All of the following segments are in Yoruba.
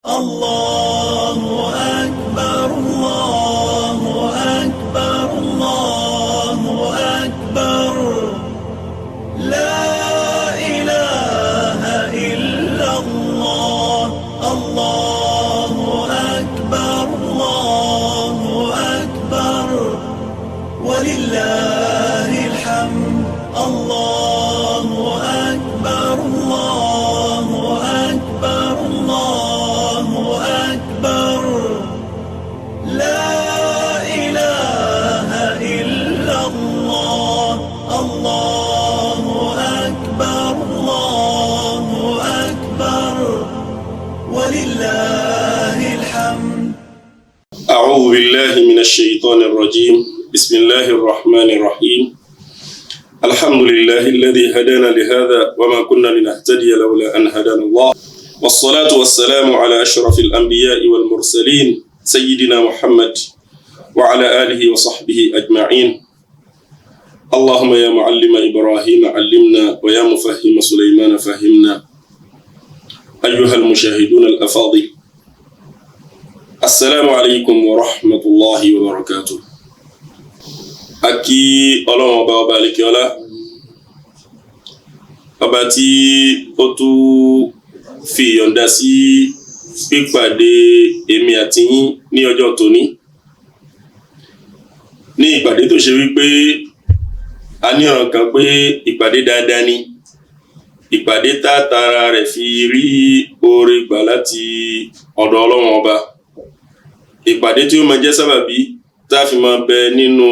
الله أكبر الله أكبر الله أكبر لا إله إلا الله الله أكبر الله أكبر ولله الحمد الله أكبر الله أكبر الله أكبر لا إله إلا الله الله أكبر الله أكبر ولله الحمد. أعوذ بالله من الشيطان الرجيم. بسم الله الرحمن الرحيم. الحمد لله الذي هدانا لهذا وما كنا لنهتدي لولا أن هدانا الله، والصلاة والسلام على أشرف الأنبياء والمرسلين سيدنا محمد وعلى آله وصحبه أجمعين. اللهم يا معلم إبراهيم علمنا ويا مفهم سليمان فهمنا. أيها المشاهدون الأفاضل، السلام عليكم ورحمة الله وبركاته. Aki Ọlọ́run ọba àlekèọlá, ọba tí ó tún fi ìyọ̀ǹda sí pípàdé èmi àti yín ní ọjọ́ tòní, ní ìpàdé tó ṣe wípé a ní ọ̀ràn kan pé ìpàdé dáadáa ni, ìpàdé tààtàrà rẹ̀ fi rí oore gbà láti ọ̀dọ̀ Ọlọ́run ọba, ìpàdé tí ó máa jẹ́ sábàbí tá fi máa bẹ nínú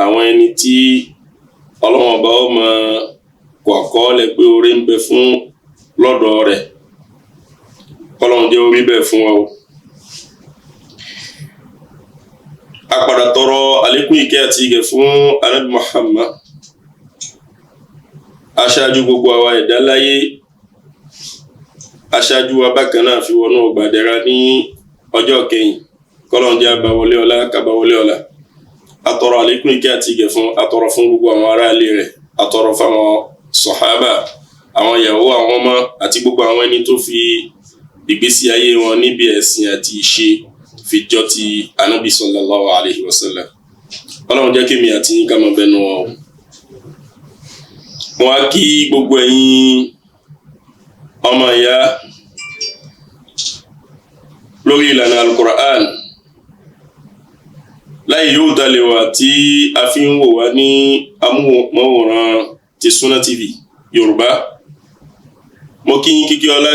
àwọn ẹni tí Ọlọ́run ọba ó máa kọ àkọọ́lẹ̀ pé oore ń bẹ fún lọ́dọ̀ rẹ̀. Ọlọ́run jẹ́ orí bẹ́ẹ̀ fún wa o. A padà tọrọ àlékún ìkẹ́ àti ìgẹ̀ fún Ànábì Muhammad, aṣáájú gbogbo àwa ẹ̀dá láyé, aṣáájú wa bákan náà fi wọnú ọgbà ìdẹ̀ra ní ọjọ́ kẹyìn. Kọ́lọ́run jẹ́ àbáwọlé ọlá kábáwọlé ọlá. Atọrọ àlékún ìkẹ́ àti ìgẹ̀ fún, atọrọ fún gbogbo àwọn ará ilé rẹ̀, atọrọ fáwọn sọ̀hábà, àwọn ìyàwó, àwọn ọmọ àti gbogbo àwọn ẹni tó fi ìgbésí ayé wọn níbi ẹ̀sìn àti ìṣe fi jọ ti Ànábì sallallahu alaihi wasallam. Ọlọ́run jẹ́ kí mi àti yín ká máa bẹnu wọn. Wọ́n á kí gbogbo ẹ̀yin ọmọ ìyá lórí ìlànà Al-Qur'an láyé yóò dalẹ̀ wá tí a fi ń wò wá ní amóhùnmáwòrán ti Sunna TV Yorùbá. Mo kí yín kíkí ọlá,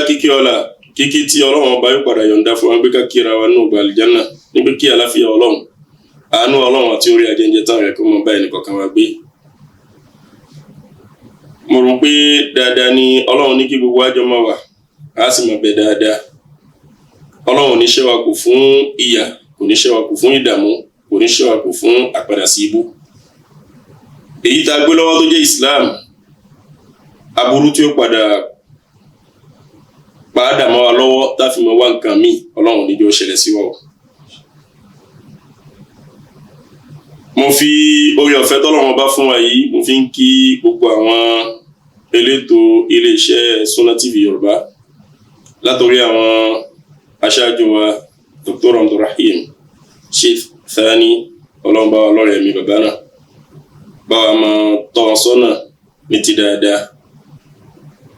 kíkí tí Ọlọ́run ọba yóò padà yọ̀ǹda fún wa pé ká kíra wa nínú ọgbà àlìjánà, níbi kí àlàáfíà Ọlọ́run, àánú Ọlọ́run àti orí ajẹ́jẹ́ tán rẹ̀ kó mọ bá ẹnìkọ̀ọ̀kan wa gbé. Mo rò pé dáadáa ni Ọlọ́run ní kí gbogbo àjọ máa wà, á sì máa bẹ dáadáa. Ọlọ́run ní ṣẹ́ wa kù fún ìyà, kò ní ṣẹ́ wa kù fún ìdààmú, kò ní ṣẹ́ wa kù fún àpadà sí ibú. Èyí tá gbé lọ́wọ́ tó jẹ́ Islam, aburú tí ó padà mọ́ wa lọ́wọ́ tá fi mọ́ wá nǹkan míì, Ọlọ́run ní jẹ́ ó ṣẹlẹ̀ sí wa. Mo fi oore ọ̀fẹ́ tọ́lọ́run bá fún wa yìí, mo fi ń kí gbogbo àwọn elétò iléeṣẹ́ Sunna TV Yorùbá, látòrí àwọn aṣáájú wa Dr. Abdulrahim Sheikh Thani, Ọlọ́run bá wa lọ́rẹ̀ mi bàbá náà, bá wa máa tọ́ wọn sọ́nà ní ti dáadáa,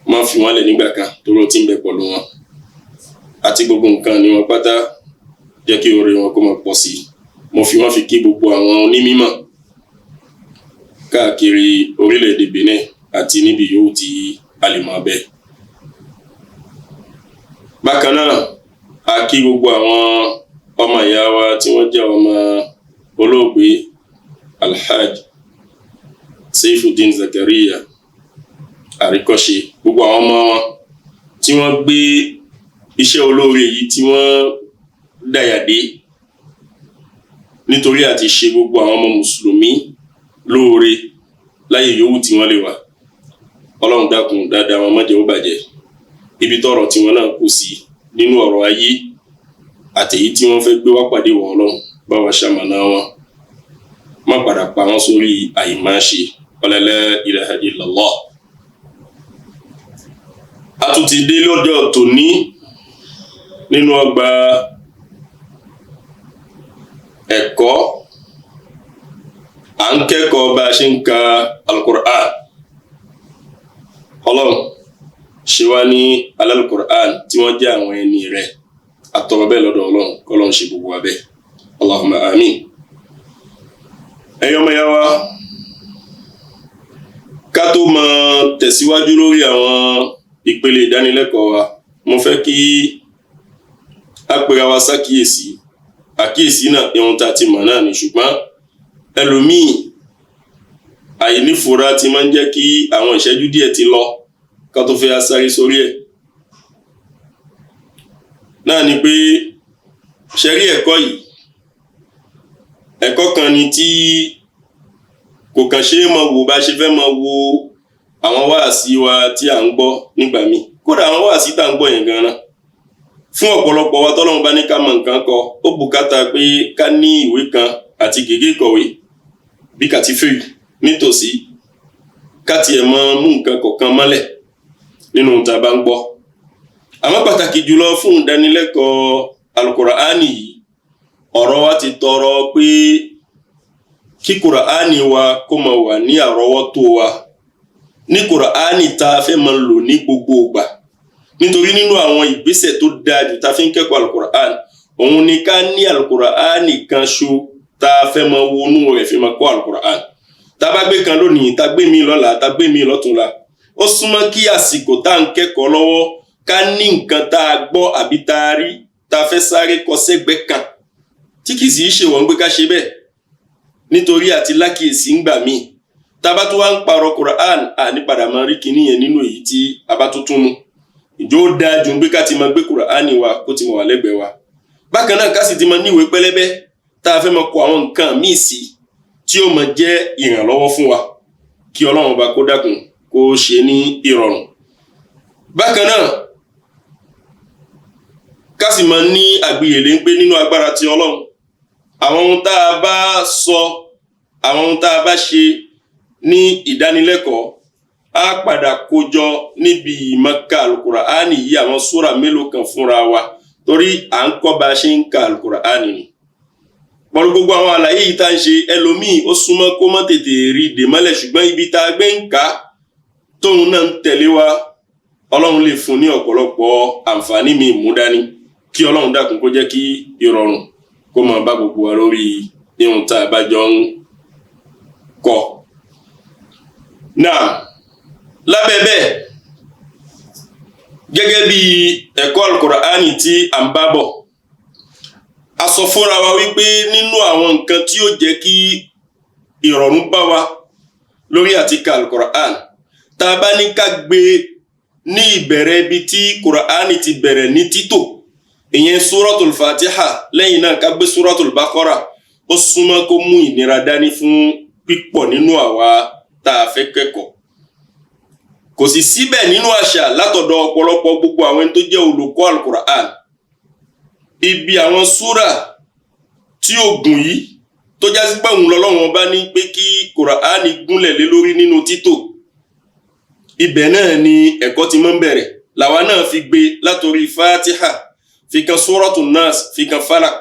máa fi wọ́n lẹ̀ nígbà kan tó rọ́ tí ń bẹ pẹ̀lú wọn, àti gbogbo nǹkan ni wọn pátá jẹ́ kí oore wọn kó máa pọ̀ sí. Mo fi wọ́n fi kí gbogbo àwọn onímímọ̀ káàkiri orílẹ̀-èdè Benin àti níbi yòówù tí a lè máa bẹ. Bákan náà, a kí gbogbo àwọn ọmọ ìyá wa tí wọ́n jẹ́ ọmọ olóògbé Alhaji Saifuddin Zakaria Àríkọ́ṣe, gbogbo àwọn ọmọ wọn tí wọ́n gbé iṣẹ́ olóore yìí tí wọ́n dàyàdé nítorí àti ṣe gbogbo àwọn ọmọ mùsùlùmí lóore láyé yòówù tí wọ́n lè wà. Ọlọ́run dákun dáadáa wọn má jẹ́ ó bàjẹ́. Ibi tọ́rọ̀ tí wọ́n náà kù sí nínú ọ̀rọ̀ ayé àtèyí tí wọ́n fẹ́ gbé wá pàdé wọn, Ọlọ́run bá wa ṣamọ̀nà wọn, má padà pa wọn sórí àìmáṣe. La ilaha illallah. A tún ti dé lọ́jọ́ tòní nínú ọgbà ẹ̀kọ́ à ń kẹ́kọ̀ọ́ bá a ṣe ń ka Al-Qur'an. Ọlọ́run ṣe wá ní Al-Qur'an tí wọ́n jẹ́ àwọn ẹni rẹ̀ àtọ̀rọ̀ bẹ́ẹ̀ lọ́dọ̀ Ọlọ́run kọ́lọ́run ṣe gbogbo wa bẹ́ẹ̀. Allahumma amin. Ẹ̀yin ọmọ ya wa, ká tó máa tẹ̀síwájú lórí àwọn ìpele ìdánilẹ́kọ̀ọ́ wa, mo fẹ́ kí a pera wa ṣàkíyèsí. Àkíyèsí náà ohun tá a ti mọ̀ náà ni, ṣùgbọ́n ẹlòmíì àìnífura ti máa ń jẹ́ kí àwọn ìṣẹ́jú díẹ̀ ti lọ ká tó fẹ́ sáré sórí ẹ̀. Náà ni pé ṣẹ́rí ẹ̀kọ́ yìí, ẹ̀kọ́ kan ni tí kò kàn ṣe é máa wò bá ṣe fẹ́ máa wo àwọn wáàsí wa tí à ń gbọ́ nígbà míì. Kódà àwọn wáàsí tá à ń gbọ́ yẹn gan-an fún ọ̀pọ̀lọpọ̀ wa tọ́lọ́run bá ní ká mọ nǹkan kọ, ó bùkátà pé ká ní ìwé kan àti gègé ìkọ̀wé bí kàtífìrì nítòsí ká tiẹ̀ mọ mú nǹkan kọ̀ọ̀kan mọ́lẹ̀ nínú tá a bá ń gbọ́. Àmọ́ pàtàkì jùlọ fún ìdánilẹ́kọ̀ọ́ Al-Qur'ani yìí, ọ̀rọ̀ wa ti tọrọ pé kí Qur'ani wa kó máa wà ní àrọ́wọ́tó wa, ní Qur'ani tá a fẹ́ máa lò ní gbogbo ìgbà. Nítorí nínú àwọn ìgbésẹ̀ tó dáa jù tá a fi ń kẹ́kọ̀ọ́ Al-Qur'an, òun ni ká ní Al-Qur'an kan ṣo tá a fẹ́ máa wọnú rẹ̀ fi máa kọ́ Al-Qur'an. Tá a bá gbé kan lónìí, tá a gbé mi lọ́la, tá a gbé mi lọ́túnla, ó súnmọ́ kí àsìkò tá a ń kẹ́kọ̀ọ́ lọ́wọ́ ká ní nǹkan tá a gbọ́ àbí tá a rí tá a fẹ́ sáré kọ sẹ́gbẹ́ kan tí kì í sì í ṣe wọ́n gbé ká ṣe bẹ́ẹ̀ nítorí àti lákìyèsí ń gbà míì. Tá a bá tó wá ń parọ́ Qur'an, àní padà máa rí kinní yẹn nínú èyí tí a bá tó tún mú. Ìjọ ó dáa jù pé ká ti máa gbé Qur'ani wa kó ti máa wà lẹ́gbẹ̀ẹ́ wa. Bákan náà ká sì ti máa níwèé pẹlẹbẹ tá a fẹ́ máa kọ àwọn nǹkan míì sí tí ó máa jẹ́ ìrànlọ́wọ́ fún wa, kí Ọlọ́run bá kó dákun kó ṣe ní ìrọ̀rùn. Bákan náà ká sì máa ní àgbìyèlé ń pé nínú agbára ti Ọlọ́run, àwọn ohun tá a bá sọ, àwọn ohun tá a bá ṣe ní ìdánilẹ́kọ̀ọ́ á padà kójọ níbi ìmọ̀ọ́ká Al-Qur'ani yìí, àwọn súra mélòó kan fúnra wa, torí à ń kọ́ bá a ṣe ń ka Al-Qur'ani ni. Pọ̀lú gbogbo àwọn àlàyé yìí tá ń ṣe, ẹlòmíì ó súnmọ́ kó mọ́ tètè rí dè mọ́lẹ̀, ṣùgbọ́n ibi tá a gbé ń kà tóun náà ń tẹ̀lé wa, Ọlọ́run lè fún ní ọ̀pọ̀lọpọ̀ àǹfààní mi mú dání. Kí Ọlọ́run dákun kó jẹ́ kí ìrọ̀rùn kó máa bá gbogbo wa lórí ihun tá a bá jọ ń kọ́. Náà lábẹ́ bẹ́ẹ̀, gẹ́gẹ́ bí ẹ̀kọ́ Al-Qur'ani tí à ń bá bọ̀, a sọ fúnra wa wípé nínú àwọn nǹkan tí ó jẹ́ kí ìrọ̀rùn bá wa lórí àti ka Al-Qur'an, tá a bá ní ká gbé ní ìbẹ̀rẹ̀ ibi tí Qur'ani ti bẹ̀rẹ̀ ní títò, ìyẹn Suratul Fatiha, lẹ́yìn náà ká gbé Suratul Baqara, ó súnmọ́ kó mú ìnira dání fún pípọ̀ nínú àwa tá a fẹ́ kẹ́kọ̀ọ́. Kò sì síbẹ̀ nínú àṣà látọ̀dọ̀ ọ̀pọ̀lọpọ̀ gbogbo àwọn tó jẹ́ olùkọ́ Al-Qur'an, ibi àwọn súrà tí ó gùn yìí tó já sí pé òun lọ́lọ́run bá ní pé kí Qur'ani gúnlẹ̀ lé lórí nínú títò, ibẹ̀ náà ni ẹ̀kọ́ ti máa ń bẹ̀rẹ̀. Làwa náà fi gbé látorí Fatiha, fi kan Suratul Nas, fi kan Falaq.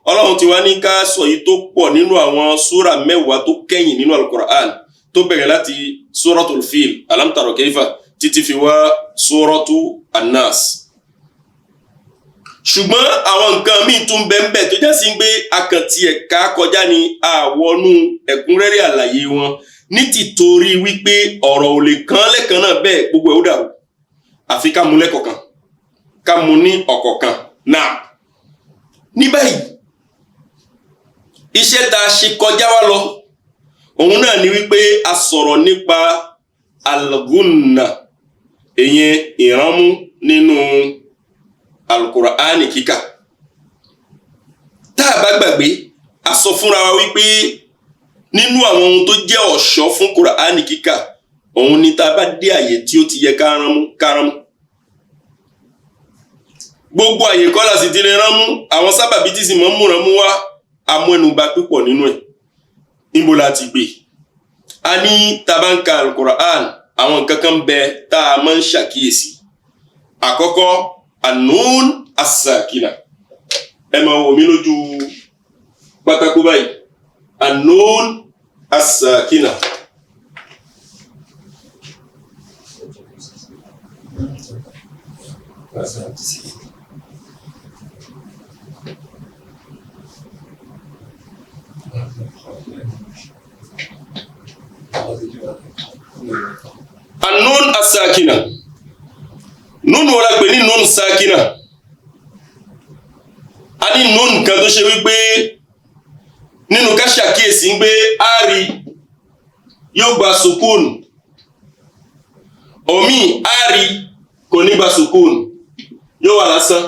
Ọlọ́run ti wá ní ká sọ yìí tó pọ̀ nínú àwọn súrà mẹ́wàá tó kẹ́yìn nínú Al-Qur'an, tó bẹ̀rẹ̀ láti Suratul Fil, Alam Tara Kayfa, títí fi wá Suratul An-Nas. Ṣùgbọ́n àwọn nǹkan míì tún bẹ́ẹ̀ tó já sí pé akàntí ẹ̀ka kọjá ni àwọnú ẹ̀kúnrẹ́rẹ́ àlàyé wọn ní tìtorí wípé ọ̀rọ̀ ò lè kán lẹ́kan náà bẹ́ẹ̀ gbogbo ẹ̀ ó dàrú. Àfi ká mú lẹ́kọ̀ọ̀kan, ká mú ní ọ̀kọ̀ọ̀kan. Náà ní báyìí, iṣẹ́ tá a ṣe kọjá wá lọ, òun náà ni wípé a sọ̀rọ̀ nípa al-ghunna, ìyẹn ìránmú nínú Al-Qur'ani kíkà. Tá a bá gbàgbé, a sọ fúnra wa wípé nínú àwọn ohun tó jẹ́ ọ̀ṣọ́ fún Qur'ani kíkà, òun ni tá a bá dé àyè tí ó ti yẹ ká ránmú. Gbogbo àyè kọ́ la sì ti lè ránmú, àwọn sábàbí tí sì mọ́ mú ránmú wá, amúẹnubá púpọ̀ nínú ẹ̀. Níbo la ti gbé? A ní tá a bá ń ka Al-Qur'an, àwọn nǹkan kan bẹ tá a máa ń ṣàkíyèsí. Àkọ́kọ́, an-nun as-sakina ẹ máa wò mí lójú pátákó báyìí an-nun as-sakina. An-nun as-sakina nun wala pè ní nun sakina a ní nun kan tó ṣe wípé nínú ká ṣàkíyèsí ń gbé ari yóò gba sukun omi ari kò ní gba sukun yóò wà lásán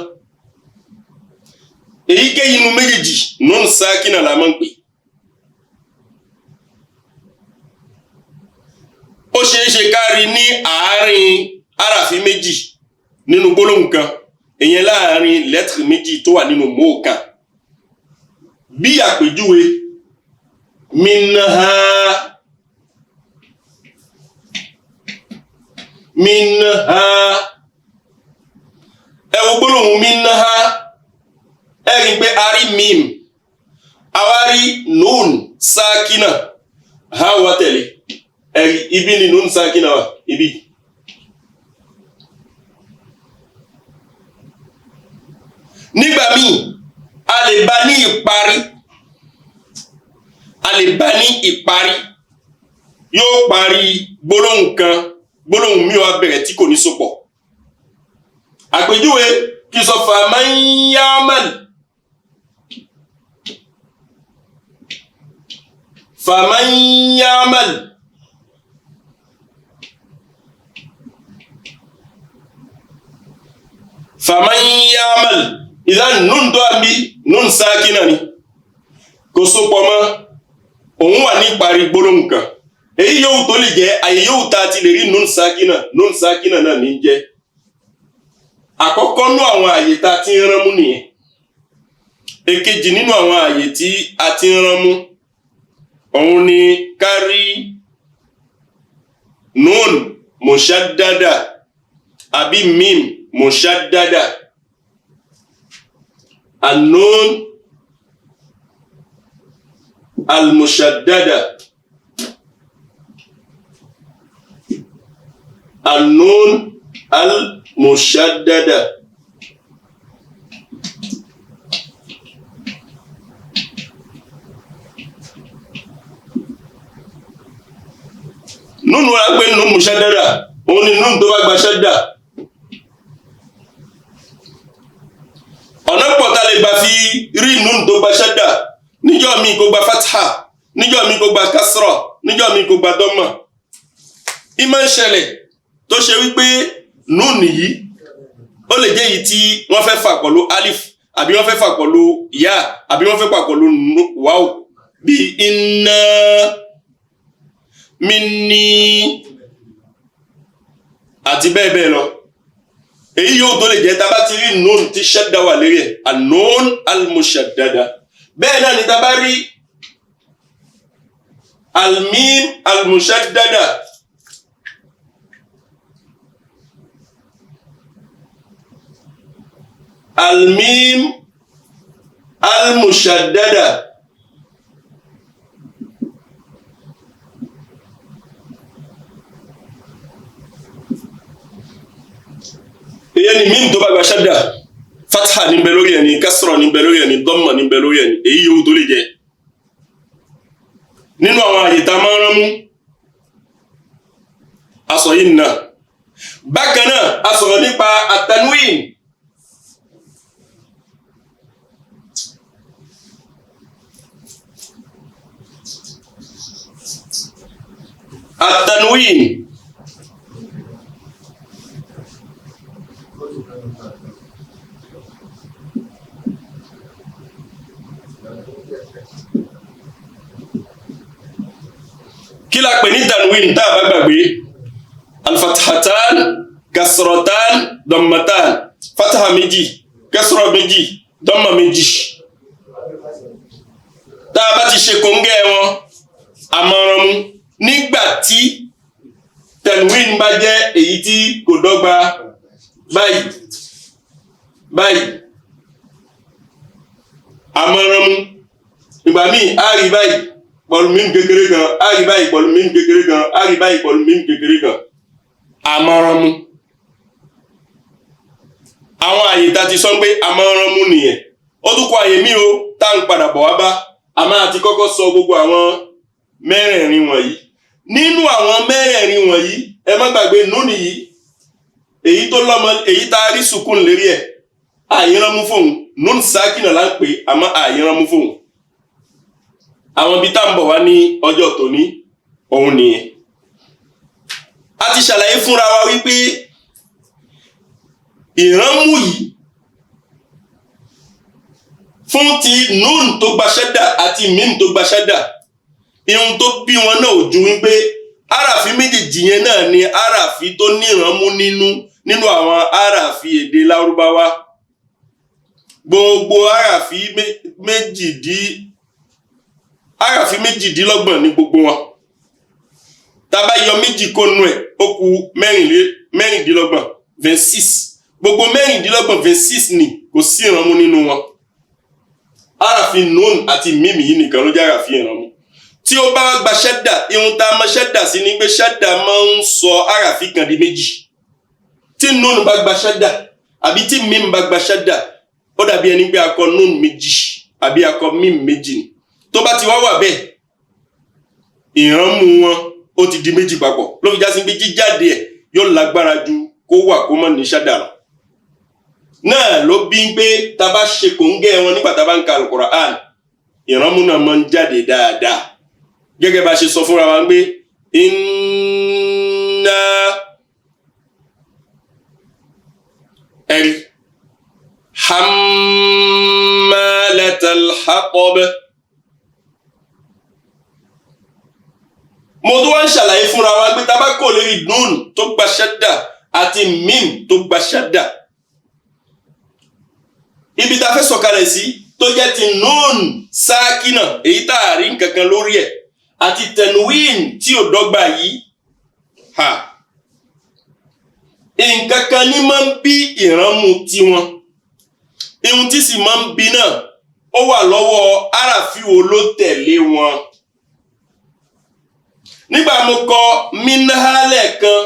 èyíkéyìí inú méjèèjì nun sakina la máa ń pè. Ó ṣeé ṣe ká rí ní àárín àràfin méjì nínú gbólóhùn kan ìyẹn láàárín lẹ́tìrì méjì tó wà nínú mọ́ kan bí àpèjúwe minha ẹ wo gbólóhùn minha ẹ rí pé a rí mim àwa rí nun sákínà ha wá tẹ̀lé ibi ni nun sakina wa ibi nígbà míì a lè bá ní ìparí yóò parí gbólóhùn kan gbólóhùn mi wá bẹ̀rẹ̀ tí kò ní sopọ̀ àpèjúwe kí sọ faman ya'mal faman ya'mal idan nun tó àbí nun sákínà ni kò sopọ̀ mọ́ òun wà ní ìparí gbólóhùn kan èyí yóò tó lè jẹ́ àyè yóò ta ti lè rí nun sákínà náà ní jẹ́ àkọ́kọ́ nú àwọn àyè tá ti ń rán mú nìyẹn èkejì nínú àwọn àyè tí a ti ń rán mú òun ni kárí nun mushaddada àbí mim mushaddada an-nun al-mushaddada an-nun al-mushaddada nun wà pé nun mushaddada òun ni nun tó bá gba shadda ọ̀nà pọ̀ tá lè gbà fi rí nun tó gba shadda níjọ́ mi kó gba fatha níjọ́ mi kó gba kasra níjọ́ mi kó gba dhamma ìmọ̀ ń ṣẹlẹ̀ tó ṣe wípé nun yìí ó lè jẹ́ èyí tí wọ́n fẹ́ fà pẹ̀lú alif àbí wọ́n fẹ́ fà pẹ̀lú ya àbí wọ́n fẹ́ fà pẹ̀lú wáwù bí inna minni àti bẹ́ẹ̀ bẹ́ẹ̀ lọ èyí yóò tó lè jẹ́ tá bá ti rí nun tí shadda wà lérí ẹ̀ an-nun al-mushaddada bẹ́ẹ̀ náà ni tá bá rí al-mim al-mushaddada al-mim al-mushaddada èyí ni mim tó bá gba shadda fatha ní bẹ lórí ẹni kasra ní bẹ lórí ẹni dhamma ní bẹ lórí ẹni èyí yóò tó lè jẹ nínú àwọn àyè tá máa ń rán mú aṣọ yìí nà bákan náà a sọ̀rọ̀ nípa at-tanwin kí la pè ní tanwin tá a bá gbàgbé alfathatan kasratan dammatan fataha méjì kasra méjì damma méjì tá a bá ti ṣe kòńgẹ́ wọn àmọ̀ràn mu nígbà tí tanwin bá jẹ́ èyí tí kò dọ́gba báyìí amọ́ránmú ìgbà míì á rí báyìí pẹ̀lú mímu kékeré kan á rí báyìí pẹ̀lú mímu kékeré kan á rí báyìí pẹ̀lú mímu kékeré kan amọ́ránmú. àwọn àyè tá ti sọ pé amọ́ránmú nìyẹn ó tún kọ àyè míì o tá à ń padà bọ̀ wá bá a máa ti kọ́kọ́ sọ gbogbo àwọn mẹ́rẹ̀ẹ̀rin wọ̀nyí. nínú àwọn mẹ́rẹ̀ẹ̀rin wọ̀nyí ẹ má gbàgbé núùnì yìí èyí tó lọ́mọ èyí tá a rí sùkún lérí ẹ̀ àyínránmú fóun núùnì sákìnà là ń pè àmọ́ àyínránmú fóun. àwọn ibi tá à ń bọ̀ wá ní ọjọ́ tòní òun nìyẹn. a ti ṣàlàyé fúnra wa wípé ìránmú yìí fún ti núùn tó gba ṣẹ́dà àti mím tó gba ṣẹ́dà ihun tó bí wọn náà ò ju wípé àràfí méjèèjì yẹn náà ni àràfí tó níranmú nínú àwọn àràfí èdè lárúbáwá. gbogbo àràfí méjìdínlọ́gbọ̀n ní gbogbo wọn. tá bá yọ méjì kó nú ẹ̀ ó kù mẹ́rìndínlọ́gbọ̀n 26. gbogbo mẹ́rìndínlọ́gbọ̀n 26 ni kò sí ìranmú nínú wọn. àràfí nùn àti mímì yìí nìkan ló jẹ́ àràfí ìranmú. tí ó bá gba ṣẹ́dà ihun tá a mọ ṣẹ́dà sí ni pé ṣẹ́dà máa ń sọ àràfí kan di méjì. tí nùn bá gba ṣẹ́dà àbí tí mímì bá gba ṣẹ́dà ó dàbí ẹni pé akọ nùn méjì àbí akọ mímì méjì ni. tó bá ti wá wà bẹ́ẹ̀ ìranmú wọn ó ti di méjì papọ̀ ló fi já sí pé jíjáde ẹ̀ yóò lágbára ju kó wà kó mọ̀ ní ṣẹ́dà lọ. náà ló bí pé tá a bá ṣe kòńgẹ́ wọn nígbà tá a bá ń ka Al-Qur'an ìranmú náà máa ń jáde dáadáa gẹ́gẹ́ bá ṣe sọ fúnra wa pé inna ẹ̀rí hammalatal hatab. mo tó wá ń ṣàlàyé fúnra wa pé tá bá kò lérí nùn tó gba ṣẹ́dà àti mím tó gba ṣẹ́dà ibi tá a fẹ́ sọ̀kalẹ̀ sí tó jẹ́ ti nùn sákínà èyí tá a rí nǹkankan lórí ẹ̀ àti tẹnuwín tí ò dọ́gba yìí nǹkankan ní máa ń bí ìránmú tiwọn ihun tí sì máa ń bí náà ó wà lọ́wọ́ àràfí wo ló tẹ̀lé wọn. nígbà mo kọ minhálẹ̀ kan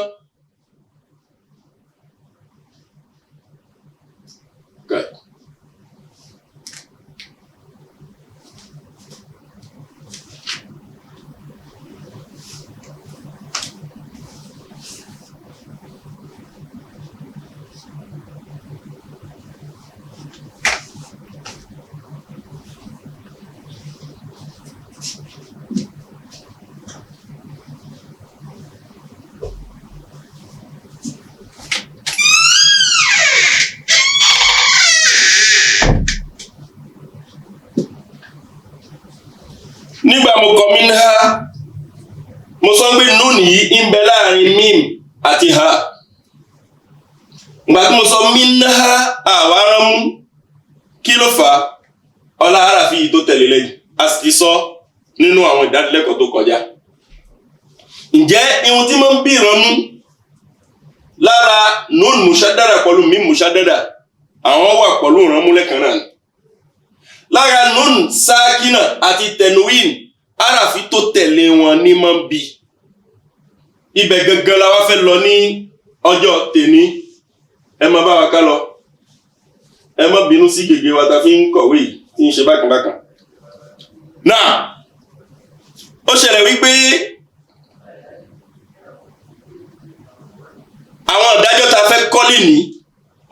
mo kọ minha mo sọ pé nùn yìí ń bẹ láàrin mím àti ha ìgbà tí mo sọ minha àwáránmú kí ló fà á ọlá àràfí yìí tó tẹ̀lé lẹ́yìn a sì ti sọ nínú àwọn ìdánilẹ́kọ̀ọ́ tó kọjá. ǹjẹ́ ihun tí mo ń bí ìrànmú lára nùn mùsádàdà pẹ̀lú mím mùsádàdà àwọn wà pẹ̀lú ìrànmú lẹ́kan náà lára nùn sákínà àti tẹnuwín àràfí tó tẹ̀lé wọn ní máa ń bí. ibẹ̀ gangan la wá fẹ́ lọ ní ọjọ́ tèní ẹ má bá wa ká lọ ẹ má bínú sí gègé wa ta fi ń kọ̀wé yìí tí ń ṣe bákanbákan. náà ó ṣẹlẹ̀ wípé àwọn ìdájọ́ ta fẹ́ kọ́lé ní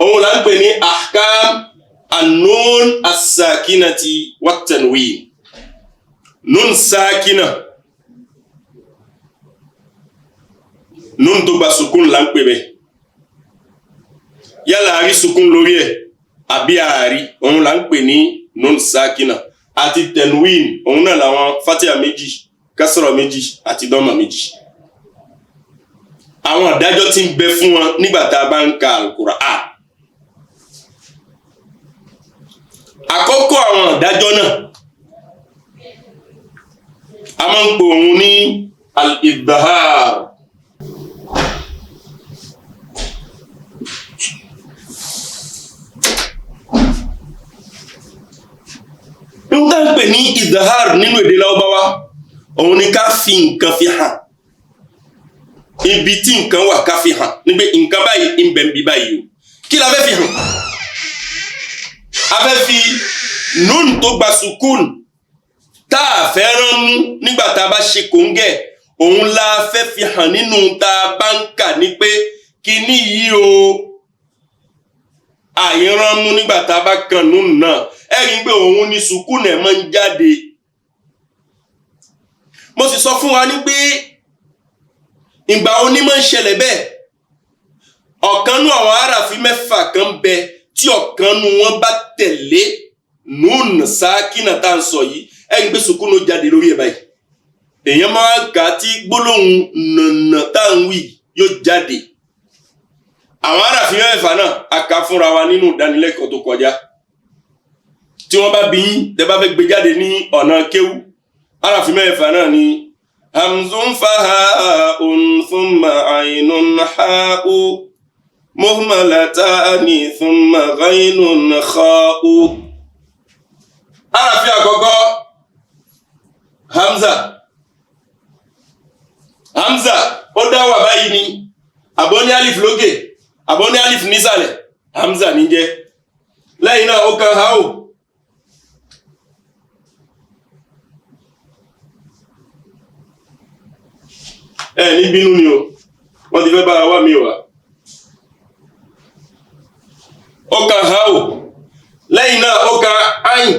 òun là ń pè ní ahkam an-nun as-sakinati wat-tanwin. nun sakina nun tó gba sukun là ń pè bẹ́ẹ̀ yálà a rí sukun lórí ẹ̀ àbí àárí òun là ń pè ní nun sakina àti tanwin òun náà làwọn fatiha méjì kásọ̀rọ̀ méjì àti dọ́mà méjì. àwọn ìdájọ́ tí ń bẹ fún wọn nígbà tá a bá ń ka Al-Qur'an. àkọ́kọ́ àwọn ìdájọ́ náà a máa ń pè òun ní al-idhar. ń pè ní idhar nínú èdè Lárúbáwá òun ni ká fi nǹkan fi hàn ibi tí nǹkan wà ká fi hàn nígbè nǹkan báyìí ń bẹ ń bí báyìí o kí la fẹ́ fi hàn a fẹ́ fi nun tó gba sukun tá a fẹ́ rán mú nígbà tá a bá ṣe kòńgẹ́ òun la fẹ́ fi hàn nínú tá a bá ń kà ní pé kíní yìí o àìrán mú nígbà tá a bá kan nun náà ẹ̀rí pé òun ni sukun ẹ̀ máa ń jáde mo sì sọ fún wa ní pé ìgbà onímọ̀ ń ṣẹlẹ̀ bẹ́ẹ̀ ọ̀kan nú àwọn aráàfin mẹ́fà kan bẹ tí ọ̀kan nú wọn bá tẹ̀lé nun sákínà tá à ń sọ yìí ẹ̀rí pé sukun ló jáde lórí ẹ̀ báyìí èèyàn máa ń kà á tí gbólóhùn nànà tá à ń wí yóò jáde àwọn aráàfin mẹ́fà náà a kà fúnra wa nínú ìdánilẹ́kọ̀ọ́ tó kọjá tí wọ́n bá bí yín tẹ́ bá fẹ́ gbé jáde ní ọ̀nà kéwú aráàfin mẹ́fà náà ni hamzun faha'un thumma aynun ha'u muhmalatani thumma ghaynun kha'u. Aráàfin àkọ́kọ́ hamza ó dá wà báyìí ni àbọ̀ ní alif lókè àbọ̀ ní alif nísàlẹ̀ hamza ní jẹ́ lẹ́yìn náà ó kan ha'u ní bínú ni o wọ́n ti fẹ́ bára wá mi wá ó kan ha'u lẹ́yìn náà ó kan ayin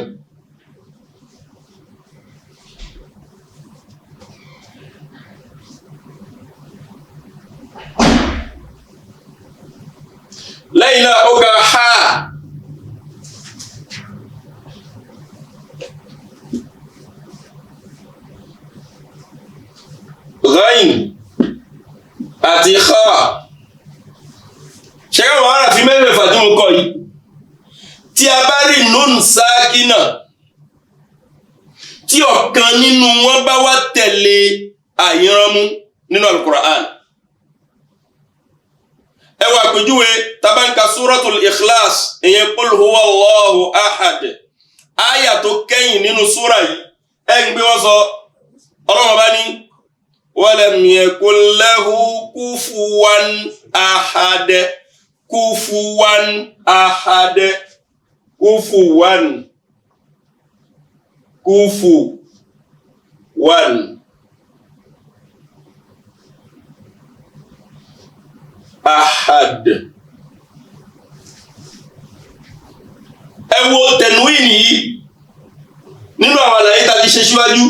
lẹ́yìn náà ó kan ha ghain àti kha ṣẹ́gbẹ́ wọn ara fi mẹ́fẹ̀ẹ́fà tí mo kọ yìí tí a bá rí nun sákínà tí ọ̀kan nínú wọn bá wá tẹ̀lé àyíranmú nínú al-Qur'an ẹ wá àpèjúwe tabanka suratul ikhlas ìyẹn qul huwa Allahu ahad áyà tó kẹ́yìn nínú súra yìí ẹ ń gbé wọn sọ ọlọ́run bá ní walam yakul lahu kufuwan ahad kufuwan ahad kufuwan ahad. Ẹ wo tẹ̀nwín yìí nínú àwọn àlàyé tá a ti ṣe síwájú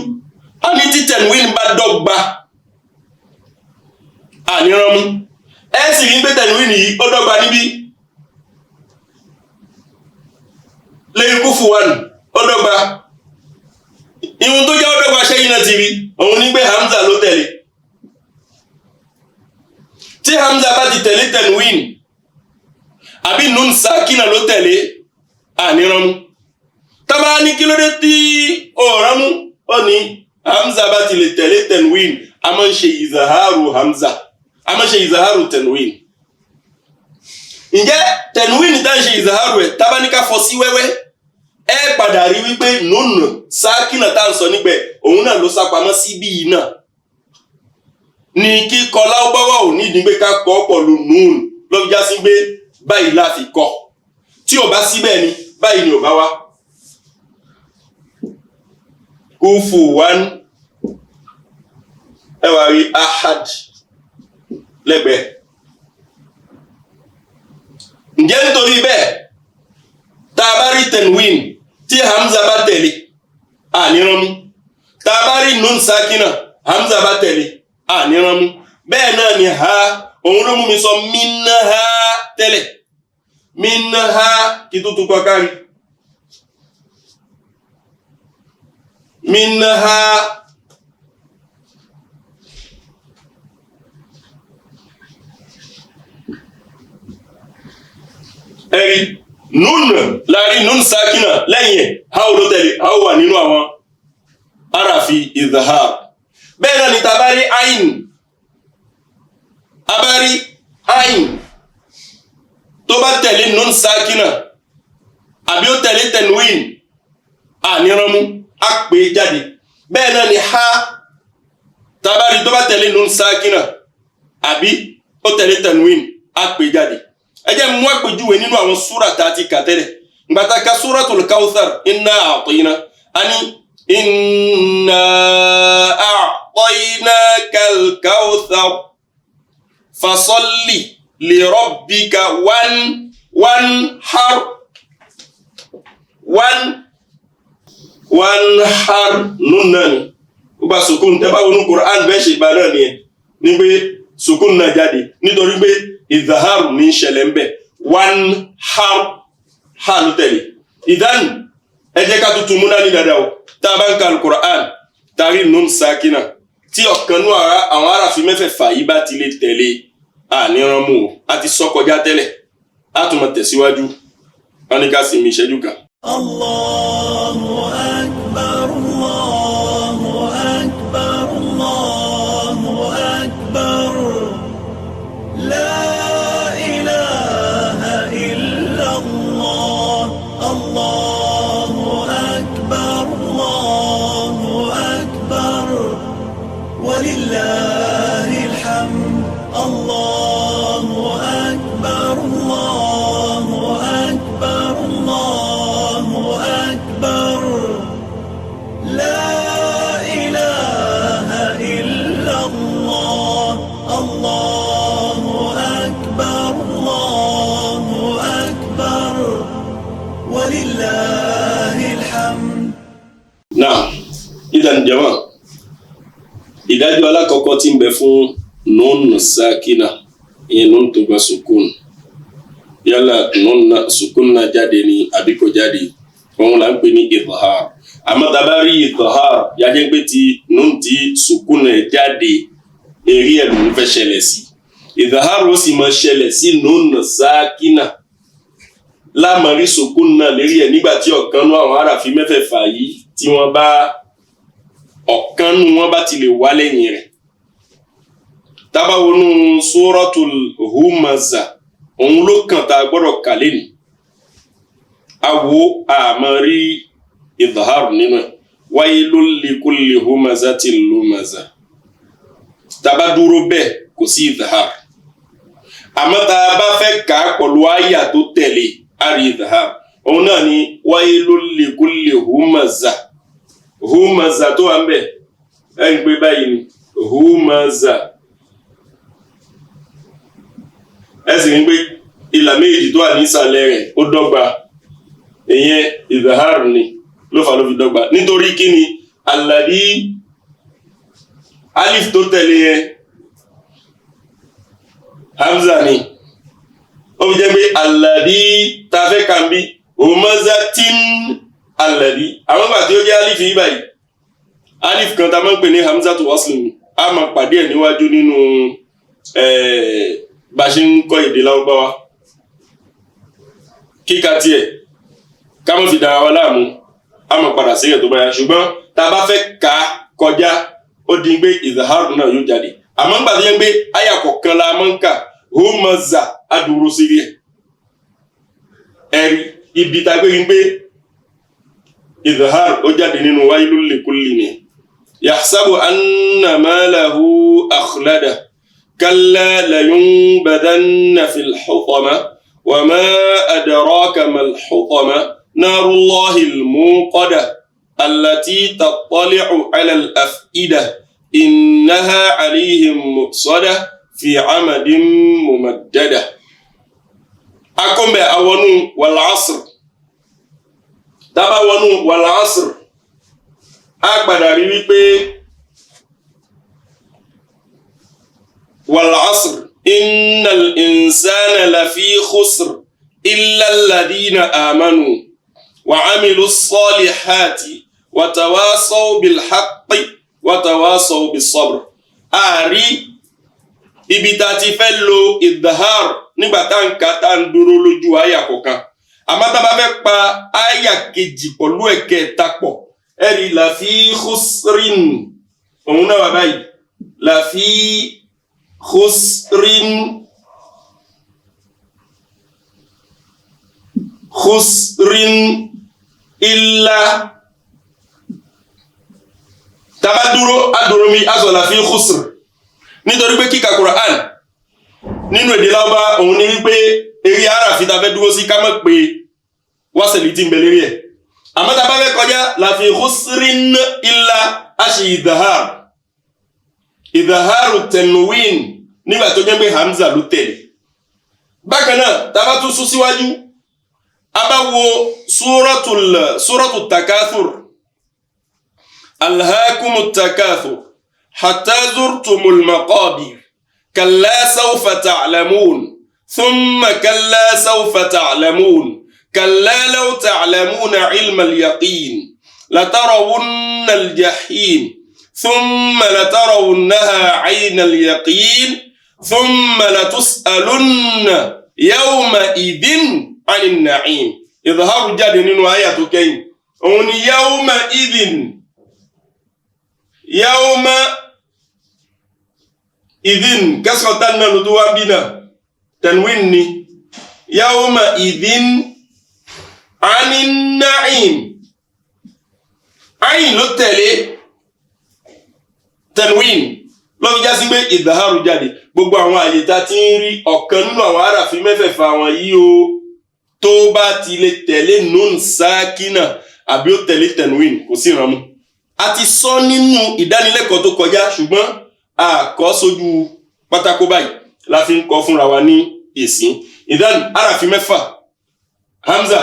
a ní tí tẹ̀nwín bá dọ́gba àníranmú ẹ sì rí pé tẹ̀nwín yìí ó dọ́gba níbí lẹ́yìn kufuwan ó dọ́gba ìhun tó jẹ́ ó dọ́gba ṣẹ́yìn náà ti rí òun ní pé hamza ló tẹ̀lé tí hamza bá ti tẹ̀lé tẹ̀nwín àbí nun sákínà ló tẹ̀lé àníranmú tábà ní kí ló dé tí ọ̀ránmú ó ní hamza bá ti lè tẹ̀lé tẹ̀nwín a máa ń ṣe ìzàhárù hamza a máa ń ṣe ìzàhárù tẹ̀nwín ǹjẹ́ tẹ̀nwín tá ń ṣe ìzàhárù ẹ̀ tábà ní ká fọ́ sí wẹ́wẹ́ ẹ padà rí wípé nùnù sákínà tá ń sọ nígbẹ̀ òun náà ló sápamọ́ sí bí yìí náà ní kíkọ láwùbáwá ò ní ìdígbé ká kọ́ pọ̀lú nùnù ló fi já sí pé báyìí la fi kọ́ tí ò bá síbẹ̀ ni báyìí ni ò bá wá kufuwan ẹ wá rí ahad lẹ́gbẹ̀ẹ́ ǹjẹ́ nítorí bẹ́ẹ̀ tá a bá rí tẹ̀nwín tí hamza bá tẹ̀lé àníranmú tá a bá rí nun sákínà hamza bá tẹ̀lé àníranmú bẹ́ẹ̀ náà ni ha òun ló mú mi sọ minha tẹ́lẹ̀ minha kí tó tún kọ kárí minha ẹ̀rí nun láàrin nun sákínà lẹ́yìn ẹ̀ háò ló tẹ̀lé háò wà nínú àwọn arafi izhar bẹ́ẹ̀ náà ni tabari ayin abari ayin tó bá tẹ̀lé nun sákínà àbí ó tẹ̀lé tẹ̀nwín àníranmú á pè jáde bẹ́ẹ̀ náà ni ha tabari tó bá tẹ̀lé nun sákínà àbí ó tẹ̀lé tanwin á pè jáde ẹ jẹ́ mú àpèjúwe nínú àwọn súrà tá a ti kà tẹ́lẹ̀ ngbàtà ka súratul Kawthar inna a'tayna ani inna a'taynakal Kawthar fasalli li rabbika wanhar nun náà ni ó bá sukun tẹ́ bá wọnú Qur'an bẹ́ẹ̀ ṣe bá náà nìyẹn ní pé sukun náà jáde nítorí pé ìdáhàrù ní ṣẹlẹ̀ ń bẹ̀ wanhar ha ló tẹ̀lé ìdán ẹ jẹ́ ká tuntun múná ní dáadáa o tá a bá ń ka Qur'an tari nun sakina tí ọ̀kan nú àwọn aráàfin mẹ́fẹ̀ẹ̀fà yìí bá ti lè tẹ̀lé àníranmú o a ti sọ kọjá tẹ́lẹ̀ a tún máa tẹ̀síwájú wọn ní ká sì mí ìṣẹ́jú kan. Allahu akbar, Allahu akbar, Allahu akbar. La ilaha illa Allah. Allahu akbar, Allahu akbar. Walillahil hamd. Allahu akbar, Allahu akbar, Allahu akbar. La ilaha illa Allah. Allahu akbar, Allahu akbar. Walillahil hamd. Náà idan jama ìdájọ́ alákọ̀ọ́kọ́ tí ń bẹ fún nun sakina ìyẹn nun tó gba sukun yálà nun na sukun na jáde ní àbí kò jáde òun là ń pè ní idhar àmọ́ tá bá rí idhar yájẹ́ pé ti nun tí sukun na jáde èrí ẹ̀ ló ń fẹ́ ṣẹlẹ̀ sí idhar ó sì máa ṣẹlẹ̀ sí nun sakina lámàrí sukun náà lérí ẹ̀ nígbà tí ọ̀kan nú àwọn aráàfin mẹ́fẹ̀ẹ̀fà yìí tí wọ́n bá ọ̀kan nú wọn bá ti lè wá lẹ́yìn rẹ̀ tábà wọnú suratul Humaza òun ló kàn tá a gbọ́dọ̀ kà lẹ́nu awo àmọ́rí idhar nínú ẹ̀ wailul likulli humazatil lumaza tábà dúró bẹ́ẹ̀ kò sí idhar àmọ́ tá a bá fẹ́ kà á pọ̀lú àyà tó tẹ̀lé àrí idhar òun náà ni wailul likulli humaza tó wà ń bẹ̀ ẹ̀ ń gbé báyìí ni humaza ẹ̀sìn ní pé ìlà méjì tó wà ní ìsàlẹ̀ rẹ̀ ó dọ́gba ìyẹn ìdáhàr ni ló fà ló fi dọ́gba nítorí kí ni alladhi alif tó tẹ̀lé yẹn hamza ni ó fi jẹ́ pé alladhi tafẹ́ kan bí humazatin alladhi àwọn ìgbà tí ó jẹ́ alif yìí báyìí alif kan ta máa ń pè ní hamza tó wasl a máa pàdé ẹ̀ níwájú nínú bá ṣe ń kọ́ èdè Lárúbáwá kíkà tiẹ̀ ká mọ́ fi dára wa láàmú a mọ̀ padà sí ẹ̀ tó báyà ṣùgbọ́n tá a bá fẹ́ kà á kọjá ó di pé ìdáhàrù náà yóò jáde àmọ́ nígbà tó yẹ pé àyà kọ̀ọ̀kan la máa ń kà humaza adúró sírí ẹ̀ ẹ̀rí ibi tá a gbé pé ìdáhàrù ó jáde nínú wailul likulli ni yahsabu anna malahu akhlada كلا لينبذن في الحطمة وما أدراك ما الحطمة نار الله الموقدة التي تطلع على الأفئدة إنها عليهم مؤصدة في عمد ممددة أكم بأونو والعصر تبأونو والعصر أكبر ريبي والعصر إن الإنسان لفي خسر إلا الذين آمنوا وعملوا الصالحات وتواصوا بالحق وتواصوا بالصبر àrí ibi tá ti fẹ́ lo idhar nígbà tá ń ka tá ń dúró lójú àyà kọ̀ọ̀kan àmọ́ tá bá fẹ́ pa àyà kejì pọ̀lú ẹ̀kẹta pọ̀ ẹ̀rí lafi khusrin òun náà wà báyìí lafi khusrin illa tá bá dúró adúró mi aso la fi khusr nítorí pé kíka Quran nínú èdè Lárúbáwá òun ní wípé eri ara fi tá fẹ́ dúró sí ká mọ̀ pé wasali tin be lérí ẹ̀ àmọ́ tá bá fẹ́ kọjá la fi khusrin illa ashi idhaharu tanwin nígbà tó jẹ́ pé hamza ló tẹ̀lé bákan náà tá bá tún sún síwájú aba wo suratul takathur alhaakumut takathur hatta zurtumul maqabir kalla sawfa ta'lamun thumma kalla sawfa ta'lamun kalla law ta'lamuna ilmal yaqin latarawunna aljahim thumma latarawunnaha 'ayna alyaqin thumma latus'alunna yawma idhin 'anil na'im idharu jáde nínú àyà tó kẹ́yìn òun ni yawma idhin kasratan náà ló tó wá bí náà tanwin ni yawma idhin 'anil na'im ayin ló tẹ̀lé tanwin ló fi já sí pé ìdáhàrù jáde gbogbo àwọn àyè tá ti ń rí ọ̀kan nínú àwọn àràfin mẹ́fẹ̀ẹ̀fà wọn yìí o tó bá ti lè tẹ̀lé nun sákínà àbí ó tẹ̀lé tanwin kò sí ìrànmú a ti sọ nínú ìdánilẹ́kọ̀ọ́ tó kọjá ṣùgbọ́n a kọ́ sójú pátákó báyìí la fi ń kọ́ fúnra wa ní ìsìn ìdán àràfin mẹ́fà hamza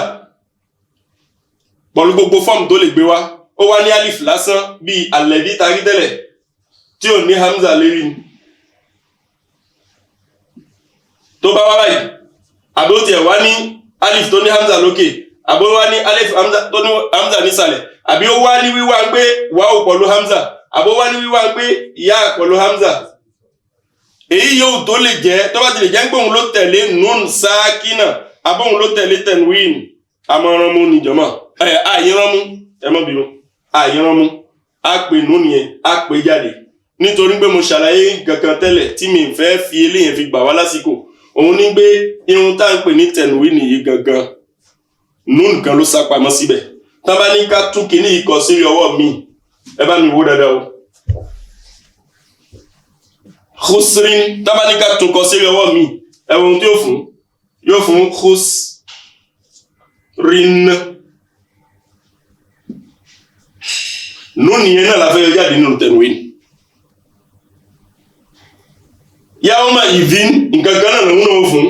pọ̀lú gbogbo fọ́ọ̀mù tó lè gbé wá ó wá ní alif lásán bíi alẹ́bí tarí tẹ́lẹ̀ tí ò ní hamza lérí ni tó bá wá báyìí àbí ó tiẹ̀ wá ní alif tó ní hamza lókè àbí ó wá ní alif tó ní hamza nísàlẹ̀ àbí ó wá ní wíwá ń gbé wáwù pọ̀lú hamza àbí ó wá ní wíwá ń gbé ìyá pọ̀lú hamza èyí yóò tó lè jẹ́ tó bá ti lè jẹ́ ń pé òun ló tẹ̀lé nun sákínà àbí òun ló tẹ̀lé tanwin àmọ́ràn mú níjọ́mọ́ àyíránmú ẹmọ́bìnú àyíránmú a pè nù nìyẹn a pè jáde nítorí pé mo ṣàlàyé gangan tẹ́lẹ̀ tí mi fẹ́ fi eléyìn fi gbà wá lásìkò òun ní pé irun tá ń pè ní tanwin nìyí gangan nù nìkan ló sápamọ́ síbẹ̀ tá bá ní ká tún kíní ikọ̀ sí ọwọ́ mi ẹ bá mi wó dáadáa o khusrin tá bá ní ká tún kọ sí ọwọ́ mi ẹ̀wọ̀n tí yóò fún khusrin nùní yẹn náà la fẹ́ yọ jáde nínú tanwin yawma idhin nǹkan kan náà lòun náà fún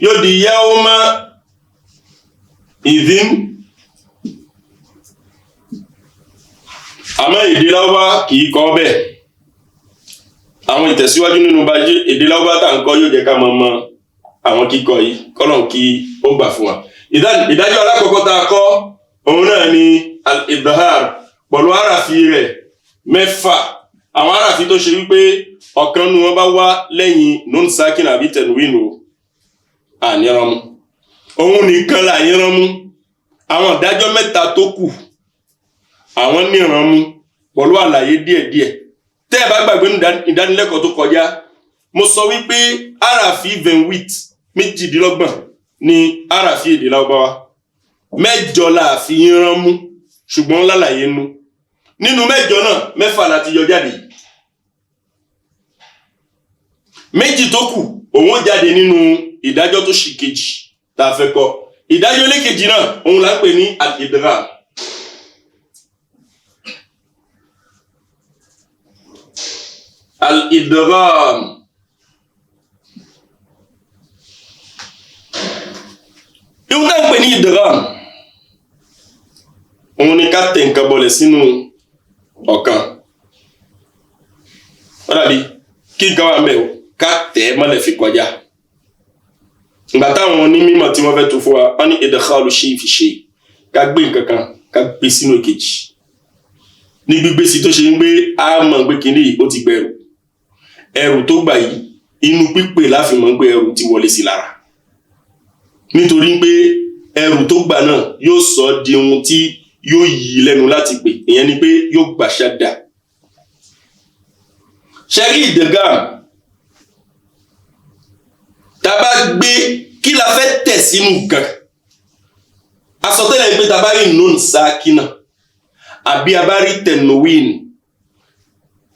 yóò di yawma idhin àmọ́ èdè Lárúbáwá kì í kọ́ bẹ́ẹ̀ àwọn ìtẹ̀síwájú nínú bájú èdè Lárúbáwá tá ń kọ́ yóò jẹ́ ká mọ̀ àwọn kíkọ yìí kọ́lọ̀ kí ó gbà fún wa ìdájọ́ alákọ̀ọ́kọ́ tá a kọ́ òun náà ni al-idhar pọ̀lú àràfi rẹ̀ mẹ́fà àwọn àràfi tó ṣe wípé ọ̀kan nínú wọn bá wá lẹ́yìn nun sakin àbí tanwin àníranmú òun nìkan láàyíranmú àwọn ìdájọ́ mẹ́ta tó kù àwọn níranmú pọ̀lú àlàyé díẹ̀díẹ̀ tẹ́ ẹ bá gbàgbé ìdánilẹ́kọ̀ọ́ tó kọjá mo sọ wípé àràfi 28 méjìdínlọ́gbọ̀n ni àràfi èdè Lárúbáwá mẹ́jọ láàfi yíranmú ṣùgbọ́n lálàyé nú nínú mẹ́jọ náà mẹ́fà láti yọ jáde méjì tó kù òun jáde nínú ìdájọ́ tó ṣì kejì tá a fẹ́ kọ́ ìdájọ́ ẹlẹ́kejì náà òun là ń pè ní al-idgham al-idgham ìwọ́n tá ń pè ní idgham òun ni ká tẹ̀ nǹkan bọ̀lẹ̀ sínú ọ̀kan ó dàbí kí nǹkan wà mẹ́ o ká tẹ̀ mọ́lẹ̀ fi kọjá ìgbà táwọn onímọ̀ tí wọ́n fẹ́ tó fún wa wọ́n ní idkhalu shay fi shay ká gbé nǹkan kan ká gbé sínú èkejì ní gbígbé sí tó ṣe ń gbé àmọ́ gbé kínní ó ti gbẹ̀rù ẹrù tó gbà yìí inú pípè láfimọ̀ gbé ẹrù ti wọlé sí lára nítorí pé ẹrù tó gbà náà yóò sọ di ohun tí yóò yí lẹ́nu láti pè ìyẹn ni pé yóò gbà ṣáda ṣẹ́rí idgham tá bá gbé kí la fẹ́ tẹ̀ sínú nǹkan asọtẹ́lẹ̀ pé tá bá rí nun sákínà àbí a bá rí tanwin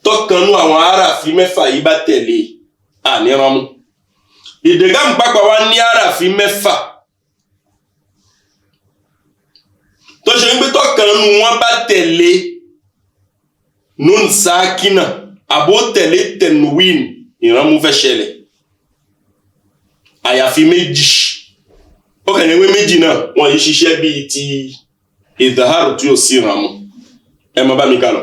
tọ́kànnú àwọn àràfin mẹ́fà yìí bá tẹ̀lé àníranmú ìdígámù pápá wa ní àràfin mẹ́fà tó ṣe wípé tọ́kànnú wọn bá tẹ̀lé nun sákínà àbó tẹ̀lé tẹ̀nùwìn ìrànmú fẹ́ ṣẹlẹ̀ àyàfi méjì ó kàn ní wé méjì náà wọ́n yìí ṣiṣẹ́ bíi ti ìdáhàrù tí ó sí ìrànmú ẹ má bá mi kà lọ.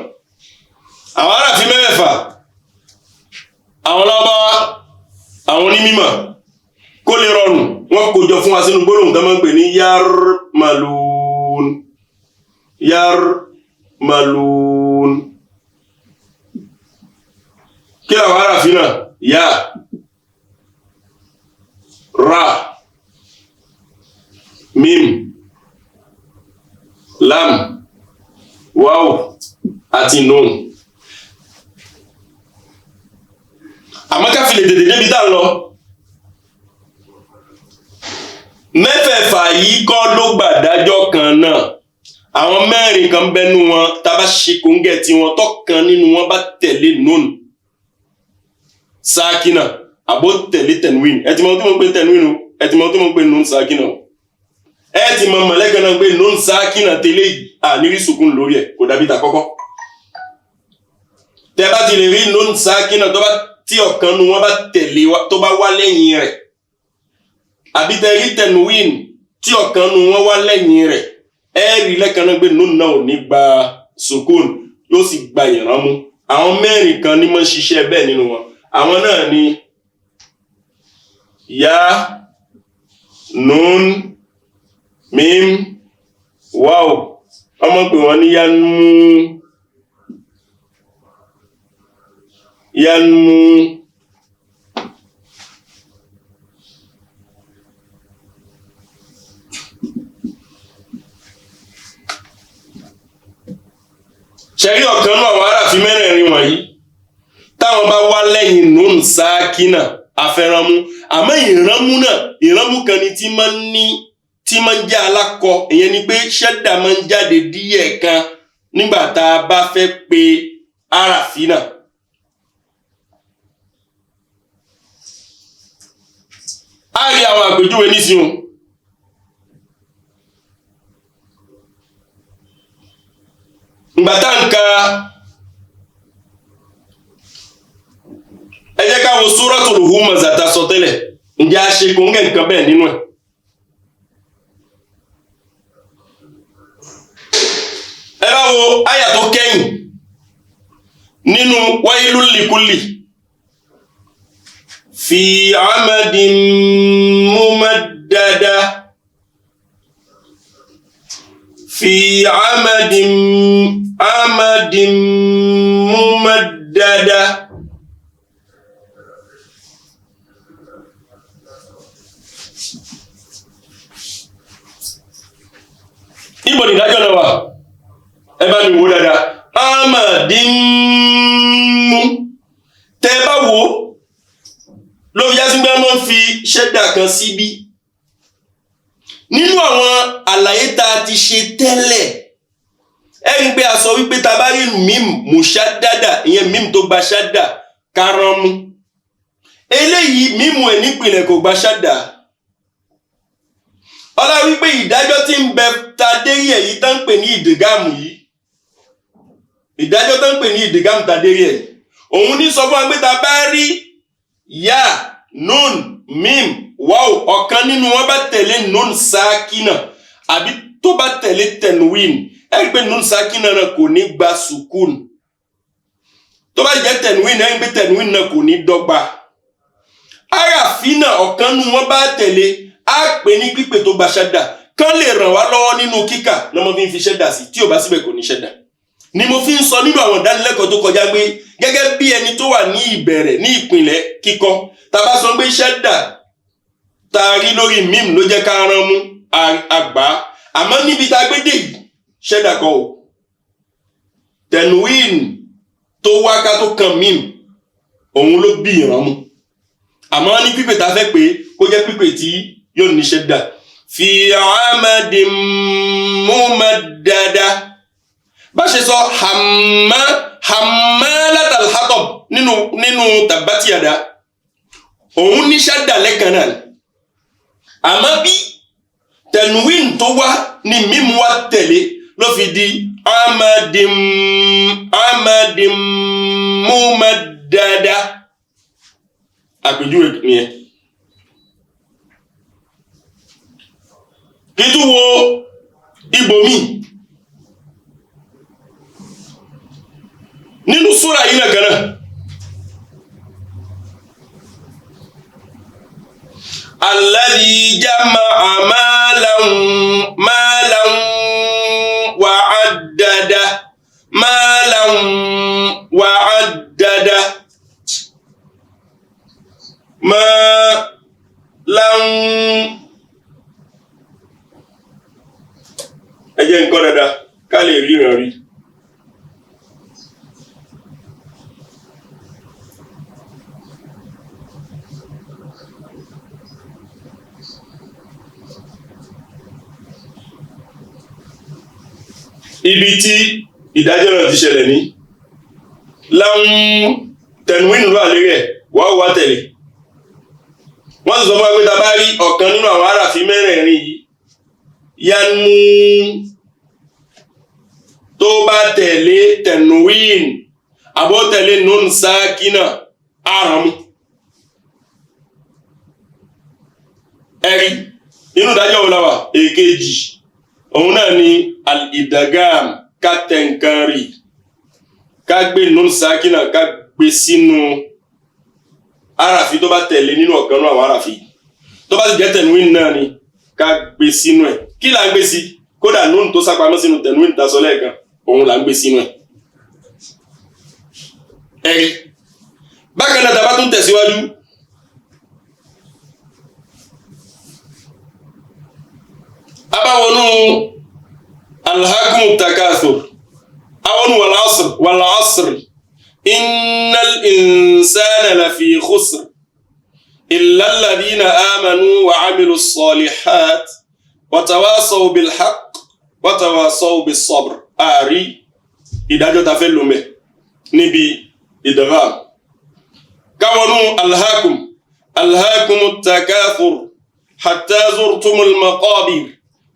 àwọn àràfin mẹ́fà àwọn lọ́bàá àwọn onímọ̀ kó lè rọrùn wọ́n kó jọ fún wa sínú gbólóhùn tó máa ń pè ní yarmalun kí làwọn àràfin náà ya ra mim lam waw àti nun àmọ́ ká fi lè dèdè débi tá lọ mẹ́fẹ̀ẹ̀fà yìí kọ́ ló gbàdájọ́ kan náà àwọn mẹ́rin kan bẹ́nu wọn tá bá ṣe kóńgẹ́ tí wọn tọ́kan nínú wọn bá tẹ̀lé nun sákínà àbó tẹ̀lé tẹ̀nwìn ẹ ti mọ̀ tí mo ń pè tẹ̀nwìn o ẹ ti mọ̀ tí mo ń pè nun sákínà o ẹ ti mọ̀ mọ̀lẹ́kan náà pé nun sákínà tẹ́lẹ̀ ànírí sùkún lórí ẹ̀ kò dàbí ta kọ́kọ́ tẹ bá ti lè rí nun sákínà tó bá tí ọ̀kan nu wọn bá tẹ̀lé tó bá wá lẹ́yìn rẹ̀ àbí tẹ rí tẹ̀nwìn tí ọ̀kan nu wọn wá lẹ́yìn rẹ̀ ẹ rí lẹ́kan náà pé nun náà ò ní gba sùkún yóò sì gba ìrànmú àwọn mẹ́rin kan ní mọ́ ṣiṣẹ́ bẹ́ẹ̀ nínú wọn àwọn náà ni ya nun mim waw ọmọ pè wọ́n ní yanmu ṣẹ̀rí ọ̀kan náà àwọn àràfin mẹ́rẹ̀ẹ̀rin wọ̀nyí táwọn bá wá lẹ́yìn nun sákínà afẹ́ránmú àmọ́ ìránmú kan ni tí máa ń jẹ́ alákọ ìyẹn ni pé ṣẹ́dà máa ń jáde díẹ̀ kan nígbà tá a bá fẹ́ pe àràfin náà. a rí àwọn àpèjúwe nísìnyí ìgbà tá ń ka ẹ jẹ́ ká wo Suratul Humazah tá sọ tẹ́lẹ̀ ǹjẹ́ a ṣe kóńgẹ́ nǹkan bẹ́ẹ̀ nínú ẹ̀. ẹ bá wo àyà tó kẹ́yìn nínú Wailul likulli fi amadin mumaddada fi amadin mumaddada ibo ni ìdájọ́ náà wà ẹ bá mi wò dáadáa amadinmu tẹ bá wò ló fi jásí pé wọ́n fi ṣẹ́dà kan síbí nínú àwọn àlàyé tá a ti ṣe tẹ́lẹ̀ ẹ̀rí pé a sọ wípé tá bá rí mím mùṣádádà ìyẹn mím tó gba ṣádà karánmú eléyìí mímú ẹ̀ nípìnlẹ̀ kò gba ṣádà ọlá wípé ìdájọ́ tí ń bẹ ta dérí èyí tán ń pè ní ìdìgámù yìí ìdájọ́ tán ń pè ní ìdìgámù ta dérí èyí òun ní sọ fún wa pé ta bá rí ya nun mim waw ọ̀kan nínú wọn bá tẹ̀lé nun sákínà àbí tó bá tẹ̀lé tẹ̀nwìn ẹ̀rí pé nun sákínà náà kò ní gba sùkún tó bá jẹ́ tẹ̀nwìn ẹ̀rí pé tẹ̀nwìn náà kò ní dọ́gba àràfin náà ọ̀kan nínú wọn bá tẹ̀lé a pè ní pípè tó gba ṣẹ́dà kán lè ràn wá lọ́wọ́ nínú kíkà ní mo fi ń fi ṣẹ́dà sí tí ò bá síbẹ̀ kò ní ṣẹ́dà ni mo fi ń sọ nínú àwọn ìdánilẹ́kọ̀ọ́ tó kọjá pé gẹ́gẹ́ bí ẹni tó wà ní ìbẹ̀rẹ̀ ní ìpìnlẹ̀ kíkọ́ tá bá sọ pé ṣẹ́dà tá a rí lórí mím ló jẹ́ ká rán mú àgbà àmọ́ níbi tá a gbé dé yìí ṣẹ́dà kan o tẹ̀nwìn tó wá ká tó kan mím òun ló bí ìrànmú àmọ́ ní pípè tá a fẹ́ pé kó jẹ́ pípè tí yóò ní ṣẹ́dà fi amadin mumaddada bá ṣe sọ hamma látà al-Hatab nínú Tabbat Yada òun ní ṣádà lẹ́kan náà àmọ́ bí tanwin tó wá ní mímú wá tẹ̀lé ló fi di amadim mumaddada àpèjúwe nìyẹn. Kìtù wo ibòmí nínú súra yìí náà kan náà alladhi jama'a malan wa addada ẹ jẹ́ nǹkan dáadáa ká lè ríran rí. Ibi tí ìdájọ́ náà ti ṣẹlẹ̀ ní láwọn tẹnuwín ló àlè rẹ̀ wá tẹ̀lé wọ́n sì sọ fún wa pé ta bá rí ọ̀kan nínú àwọn aráàfin mẹ́rẹ̀ẹ̀rin yìí yanu tó bá tẹ̀lé tẹnuwín àbó tẹ̀lé nun sákínà àràmù ẹ̀rí nínú ìdájọ́ wọn láwà èkejì òun náà ni al-idagam ká tẹ̀ nǹkan rí ká gbé nun sákínà ká gbé sínú aráàfin tó bá tẹ̀lé nínú ọ̀kan náà àwọn aráàfin tó bá sì jẹ́ tẹnuwín náà ni ká gbé sínú ẹ̀ kí là ń gbé sí kódà nun tó sápamọ́ sínú tẹnuwín ta sọ lẹ́ẹ̀kan òun là ń gbé sínú ẹ̀ ẹ̀rí bákan náà tàbá tún tẹ̀síwájú abáwọnú alhakumu takathur àwọn wal asr innal insana lafi khusr illa alladhina amanu wa amilus salihat wa tawasaw bil haqq wa tawasaw bis sabr àrí ìdájọ́ ta fẹ́ lómẹ́ níbi idgham káwọnú alhakumu takathur hatta zurtumul maqabir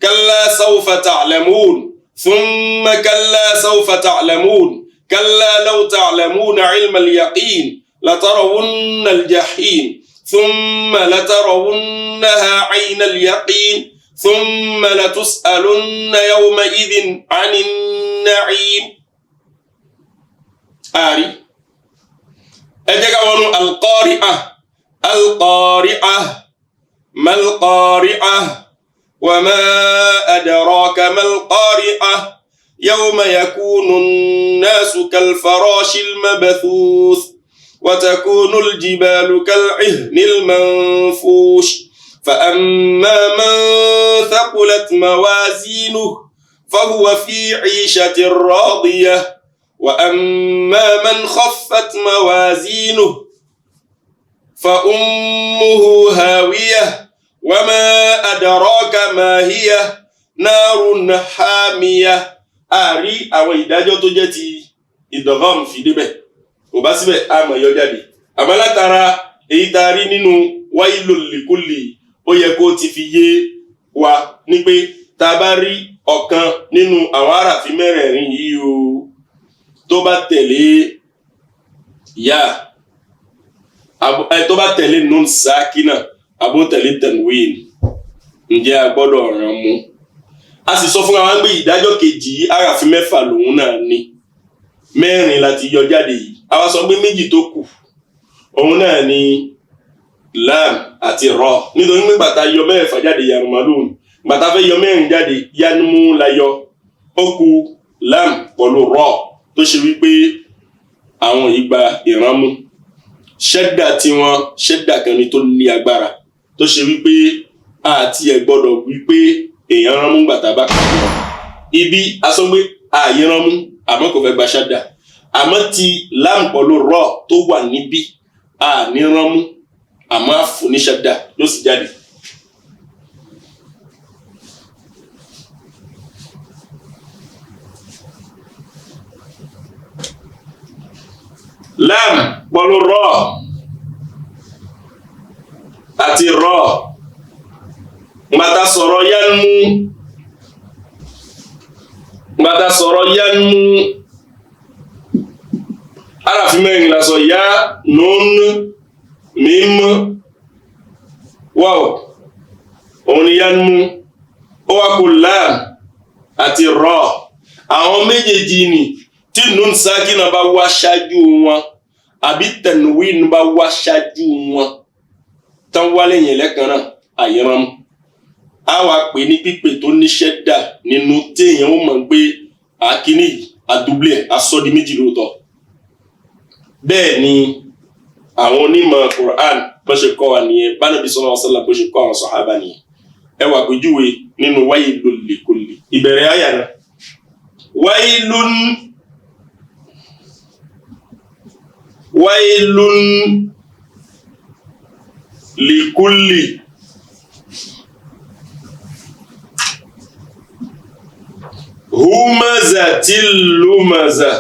كلا سوف تعلمون ثم كلا سوف تعلمون كلا لو تعلمون علم اليقين لترون الجحيم ثم لترونها عين اليقين ثم لتسألن يومئذ عن النعيم آري أجاكوانو القارئة ما القارئة وما أدراك ما القارئة يوم يكون الناس كالفراش المبثوث وتكون الجبال كالعهن المنفوش فأما من ثقلت موازينه فهو في عيشة راضية وأما من خفت موازينه فأمه هاوية وما أدراك ما هي نار حامية àrí àwọn ìdájọ́ tó jẹ́ ti idgham fi débẹ̀ kò bá síbẹ̀ àmọ́ yọ jáde àmọ́ látara èyí tá a rí nínú wailul likulli ó yẹ kó ti fi yé wa ní pé tá a bá rí ọ̀kan nínú àwọn aráàfin mẹ́rẹ̀ẹ̀rin yìí o tó bá tẹ̀lé ya tó bá tẹ̀lé nun sákínà àbó tẹ̀lé tanwin ǹjẹ́ a gbọ́dọ̀ ràn mú a sì sọ fún wa pé ìdájọ́ kejì aráàfin mẹ́fà lòun náà ní mẹ́rin láti yọ jáde yìí a wá sọ pé méjì tó kù òun náà ni lam àti ra nítorí pé gbàtà yọ mẹ́fà jáde yarmalun gbàtà fẹ́ yọ mẹ́rin jáde yanmu la yọ ó kù lam pẹ̀lú ra tó ṣe wípé àwọn ìgbà ìrànmú ṣẹ́dà tí wọ́n ṣẹ́dà kan ní tó ní agbára tó ṣe wípé àti ẹ̀ gbọ́dọ̀ wípé èèyàn ránmú gbàtà bá kàwé wọn ibi asọ́gbé ààyè ránmú àmọ́ kò fẹ́ gba ṣáda àmọ́ ti láǹpọ̀lú rọ̀ tó wà níbí àní ránmú àmọ́ àfòní ṣáda ló sì jáde. lam pẹ̀lú rọ àti rọ ngbàtà sọ̀rọ̀ yanmu arafi mẹ́rin la sọ ya nun mim waw òun ni yanmu ó wá kó lam àti rọ àwọn méjèèjì ni tí nun sákínà bá wá ṣáájú wọn àbí tanwin bá wá ṣáájú wọn tán wálé yẹn lẹ́kan náà àyẹ̀rán a wá pè ní pípè tó níṣẹ́ dà nínú téèyàn ó mọ̀ pé àkíní àdúblẹ̀ asọ́di méjì lóòótọ́ bẹ́ẹ̀ ni àwọn onímọ̀ Qur'an bó ṣe kọ́ wa nìyẹn bánàbí sallallahu alaihi wasallam bó ṣe kọ́ àwọn sàhábà nìyẹn ẹ wá péjúwe nínú waylul likulli ìbẹ̀rẹ̀ àyà náà waylun likulli humazatil lumaza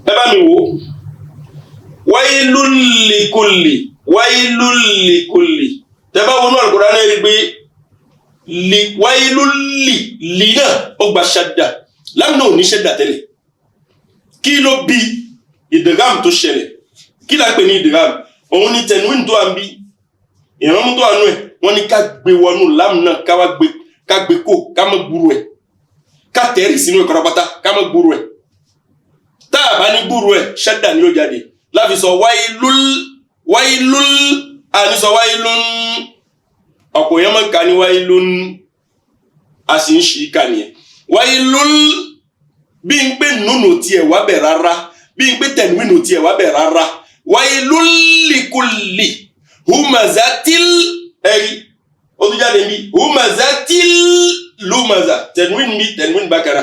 ẹ bá mi wò waylul likulli tẹ́ bá wọnú Al-Qur'an náà rí pé waylul li náà ó gba ṣadda lámìnà ò ní ṣẹ́dà tẹ́lẹ̀ kí ló bí ìdìgám tó ṣẹlẹ̀ kí là ń pè ní ìdìgám òun ni tẹ̀núwìn tó à ń bí ìrànmú tó àánú ẹ̀ wọ́n ní ká gbé wọnú lámìnà ká gbé kó ká mọ́ gbúrú ẹ̀ ká tẹ̀rì sínú ẹ̀ kọ́rọ́pátá ká mọ́ gbúrú ẹ̀ tá a bá ní gbúrú ẹ̀ ṣẹ́dà ni ó jáde láfi sọ waylul àní sọ waylun ọ̀pọ̀ yẹn máa ń ka ní waylun a sì ń ṣì í kà nìyẹn waylul bí n pé nùnù tiẹ̀ wá bẹ̀ rárá bí n pé tẹ̀nùwínù tiẹ̀ wá bẹ̀ rárá waylul likulli humazatil ẹ̀rí ó tún jáde bí humazatil lumaza tẹ̀nùwín bákàrà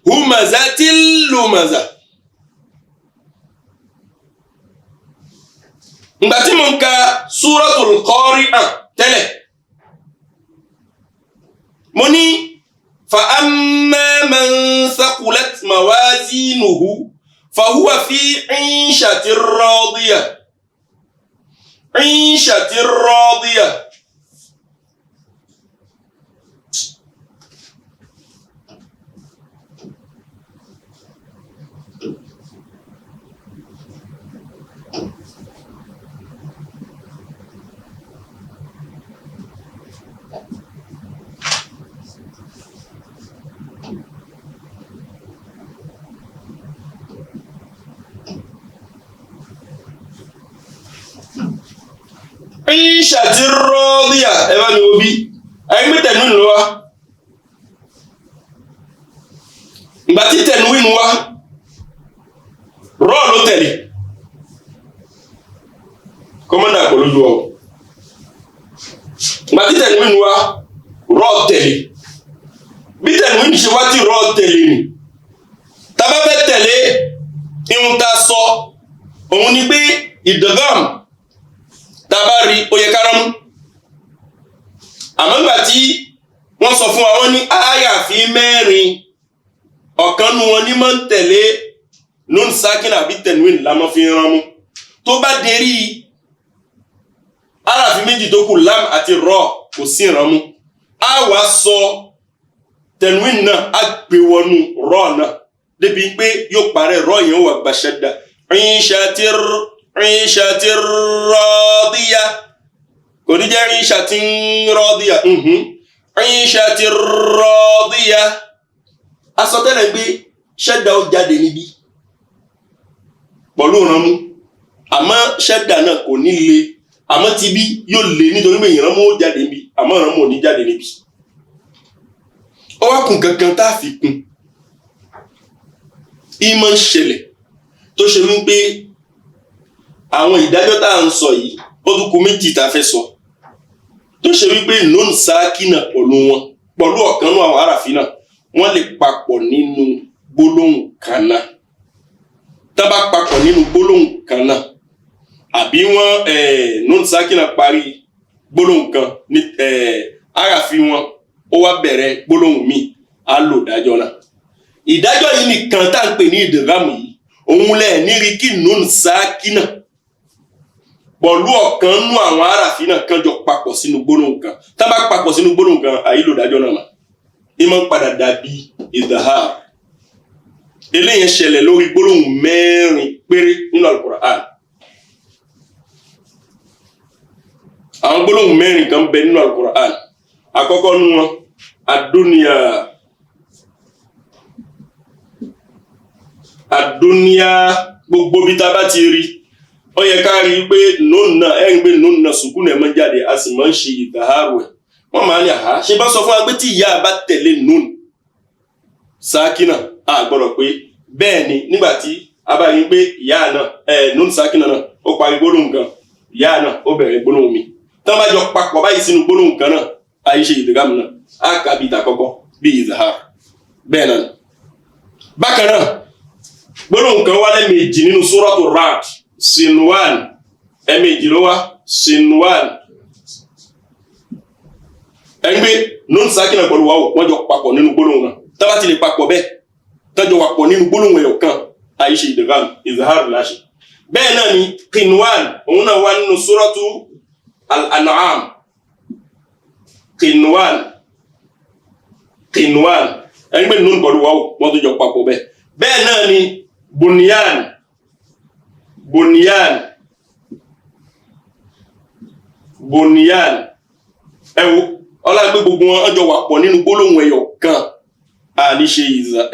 humazatil lumaza. Ngbà tí mo ń ka Suratul Qari'ah tẹ́lẹ̀ mo ní فأما من ثقلت موازينه فهو في عيشة راضية Ìṣàtí rọ́ọ̀díà ẹ bá mi wo bí ẹgbẹ́ tẹ̀núwìn wá ìgbà tí tẹ̀núwìn wá rọ́ọ̀ ló tẹ̀lé kọ́mọ́dà kò lójú ọ ìgbà tí tẹ̀núwìn wá rọ́ọ̀ tẹ̀lé bí tẹ̀núwìn ṣe wá tí rọ́ọ̀ tẹ̀lé ni tá bá fẹ́ tẹ̀lé ihun tá sọ òun ni pé ìdọ̀gàm tabari oyè karamu àmọ́ nígbà tí wọ́n sọ fún wa wọ́n ní àyàfi mẹ́rin ọ̀kan nu wọn ní máa ń tẹ̀lé nun sakin àbí tẹ̀nwìn la máa fi rán mú tó bá dérí àràfi méjì tó kù lam àti rọ kò sí ìrànmú a wá sọ tẹ̀nwìn náà a gbé wọnú rọ náà débi pé yóò parẹ́ rọ yẹn wà gbàṣẹ́dà Ìṣàtí rọ́ọ̀díyà kò ní jẹ́ ìṣàtí rọ́ọ̀díyà ìṣàtí rọ́ọ̀díyà asọtẹ́lẹ̀ gbé ṣẹ́dà ó jáde níbí pọ̀lú ìrànmú àmọ́ ṣẹ́dà náà kò ní le àmọ́ ti bí yóò le nítorí pé ìrànmú ó jáde níbí àmọ́ ìrànmú ò ní jáde níbí ó wá kùn kankan tá a fi kún ìmọ̀ ń ṣẹlẹ̀ tó ṣe wípé àwọn ìdájọ́ tá à ń sọ yìí ó tún kù méjì tá a fẹ́ sọ tó ṣe wípé non sákínà pẹ̀lú ọ̀kan náà àwọn aráàfin náà wọ́n lè papọ̀ nínú gbólóhùn kan náà tá bá papọ̀ nínú gbólóhùn kan náà àbí wọ́n nun sakina parí gbólóhùn kan ní arafi wọn ó wá bẹ̀rẹ̀ gbólóhùn míì á lò dájọ́ náà. ìdájọ́ yìí nìkan tá à ń pè ní ìdìrámù yìí òun lẹ̀ nírí kí nun sakina pọ̀lú ọ̀kan nú àwọn arafi náà kan jọ papọ̀ sínú gbólóhùn kan tá bá papọ̀ sínú gbólóhùn kan àyílò dájọ́ náà mà ìmọ̀ padà dàbí ìdáhàr. eléyẹn ṣẹlẹ̀ lórí gbólóhùn mẹ́rin péré nínú Al-Qur'an. àwọn gbólóhùn mẹ́rin kan bẹ nínú Al-Qur'an. àkọ́kọ́ nú wọn àdúníà gbogbo bí ta bá ti rí ó yẹ ká rí pé nùnà ẹ̀ ń gbé nùnà sùkúnù ẹ̀ máa jáde a sì máa ń ṣe ìdáhàrù ẹ̀ wọ́n máa ní àhá ṣe bá sọ fún wa pé tí ìyá bá tẹ̀lé nùn sákínà a gbọ́dọ̀ pé bẹ́ẹ̀ ni nígbàtí a bá rí pé ìyá náà nùn sákínà náà ó parí gbólóhùn kan ìyá náà ó bẹ̀rẹ̀ gbólóhùn mi tán bá jọ papọ̀ báyìí sínú gbólóhùn kan náà a yí ṣe ìdígàmù náà a kà bí ìtàkọ́kọ́ bí ìzàhàr bẹ́ẹ̀ náà. bákan náà gbólóhùn kan wá lẹ́ẹ̀mejì nínú Suratu Ra'd sinwan ẹ̀ẹ̀mejì ló wá sinwan ẹgbẹ́ nùn sákínà pẹ̀lú wàwọ̀ wọ́n jọ papọ̀ nínú gbólóhùn náà tábà ti lè papọ̀ bẹ́ẹ̀ tọ́jọ papọ̀ nínú gbólóhùn ẹ̀yọ̀ kan àyíṣe ìdìgàmù ìzàhàr láṣẹ. bẹ́ẹ̀ náà ni qinwan òun náà wá nínú Suratu Al-An'am qinwan ẹgbẹ́ nùn pẹ̀lú wàwọ̀ wọ́n tó jọ papọ̀ bẹ́ẹ̀. bẹ́ẹ̀ náà ni bunyan ẹ̀wò ọlọ́gbé gbogbo wọn ọjọ́ wà pọ̀ nínú gbólóhùn ẹ̀yọ̀ kan a ní ṣe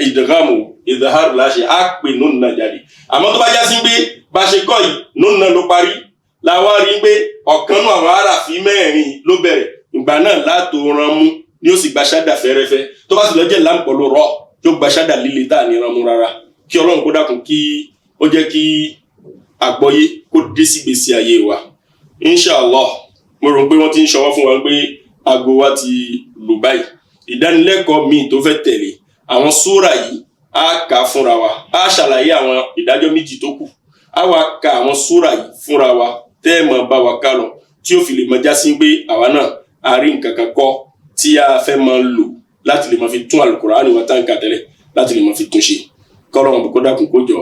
ìdìrámù ìdáhàrù láṣẹ á pè nùn náà jáde. àmọ́ tó bá já sí pé bá ṣe kọ́ yìí nùn náà ló parí láwa rí pé ọ̀kan nù àwọn aráàfin mẹ́rin ló bẹ̀rẹ̀ ìgbà náà látò ran mú ni ó sì gba ṣádà fẹ́rẹ́fẹ́ tó bá sì lọ jẹ́ láǹpọ̀ ló rọ̀ tó gba ṣádà líle tá à ní ran mú rárá kí Ọlọ́run kó dákun kí ó jẹ́ kí àgbọ́yé kó dé sí gbèsè ayé wa. Inshallah mo rò pé wọ́n ti ń ṣọwọ́ fún wa pé aago wa ti lù báyìí. ìdánilẹ́kọ̀ọ́ míì tó fẹ́ tẹ̀lé àwọn súrà yìí á kà fúnra wa á ṣàlàyé àwọn ìdájọ́ méjì tó kù á wá ka àwọn súrà yìí fúnra wa tẹ́ẹ̀mọ̀ bá wa ká lọ tí ó fi lè mọ já sí pé àwa náà a rí nǹkan kan kọ́ tí a fẹ́ máa lò láti lè máa fi tún Al-Qur'ani wa táǹkà tẹ́lẹ̀ láti lè máa fi tún ṣe kọ́lọ́run kó dákun kó jọ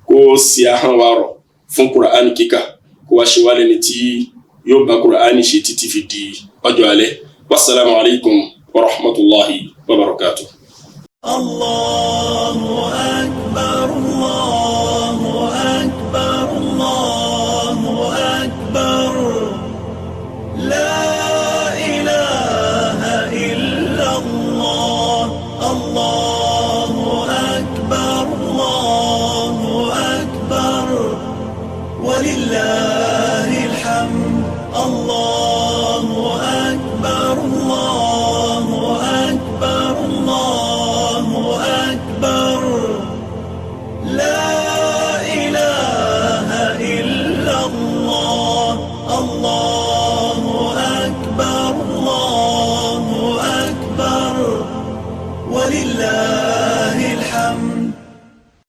kó ṣe ahọ́n wa rọ̀ fún Qur'ani kíkà kó wá ṣe wá lẹ́ni tí yóò bá Qur'ani ṣe títí fi di ọjọ́ alẹ́. Wassalamu alaikum wa rahmatullahi wa barakatuh. Allahu akbar, Allahu akbar, Allahu akbar. La ilaha illa Allah, Allah.